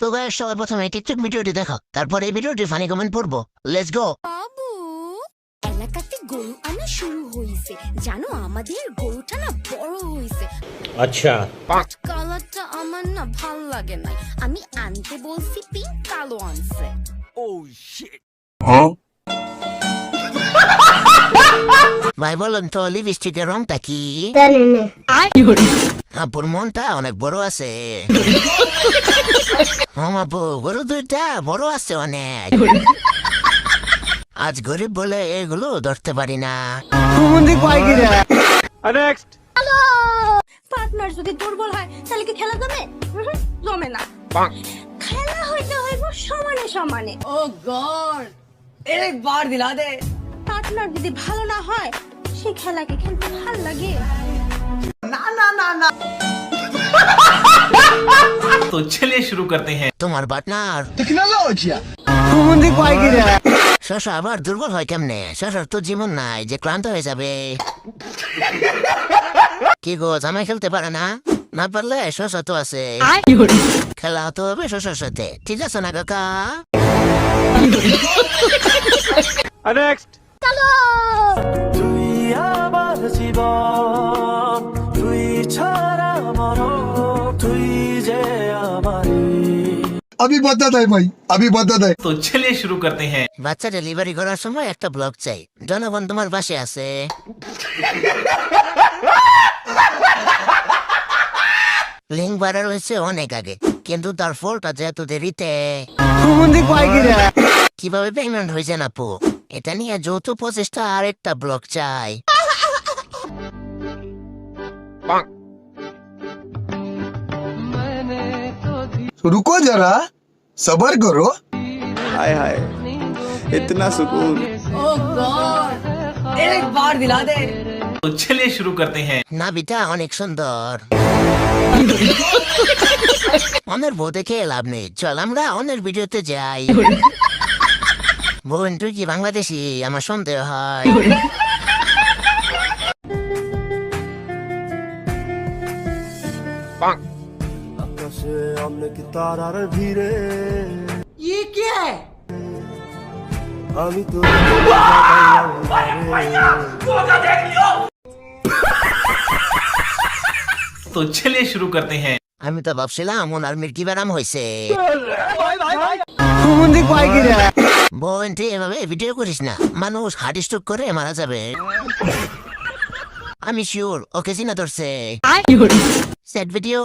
তো গাইস সবার প্রথমে টিকটক ভিডিওটি দেখো, তারপর এই ভিডিওটি ফানি কমেন্ট পড়বো। Let's go. বাবু, এলাকাতে গরু আনা শুরু হয়েছে। জানো আমাদের গরুটা না বড় হয়েছে। अच्छा কালারটা আমার না ভাল লাগে নাই। আমি আনতে বলছি পিঙ্ক, কালো আনছে। ভাই বলুন তো লিপস্টিকের রংটা কি? আপুর মনটা অনেক বড় আছে। আপু গরু দুইটা বড় আছে অনেক। আজ গরিব বলে এগুলো ধরতে পারি না। পার্টনার যদি দুর্বল হয় তাহলে কি খেলা জমে? জমে না। খেলা হইতে হইব সমানে সমানে। ओ गॉड एक बार दिला दे। পার্টনার যদি ভালো না হয় সে খেলা কি খেলতে ভাল লাগে? तो चलिए शुरू करते हैं। তোমার পার্টনার শশা আবার দুর্বল হয় কেমনে? শশার তো জীবন নাই যে ক্লান্ত হয়ে যাবে। কি গো জামাই খেলতে পারে না? না পারলে শশা তো আছে, খেলা তো হবে শশার সাথে। ঠিক আছে না কাকা? अभी बता है भाई, अभी बता है। तो चलिए शुरू करते हैं। বাচ্চা ডেলিভারি করার সময় একটা ব্লগ চাই। জনগণ তোমার পাশে আছে। লিঙ্ক বাড়া রয়েছে অনেক আগে, কিন্তু তার ফলটা যেহেতু দেরিতে। কিভাবে পেমেন্ট হয়েছে না আপু? এটা নিয়ে যৌথ প্রচেষ্টা আর একটা ব্লগ চাই। रुको जरा, सबर करो। हाय हाय इतना सुकून। ओ गॉड एक बार दिला दे। तो चलिए शुरू करते हैं। নাবিটা অনেক সুন্দর। অনের বউ দেখে লাভ নেই, চল আমরা অনের ভিডিওতে যাই। বোন তুই কি বাংলাদেশি? আমার সন্দেহ হয়। ये क्या है? तो चलिए शुरू करते हैं। আমি তো ভাবছিলাম ওনার মির্কি ব্যারাম হয়েছে। বোন তুই এভাবে ভিডিও করিস না, মানুষ হার্ট স্ট্রোক করে মারা যাবে। আমি শিওর ওকে চিনা ধরছে। Set video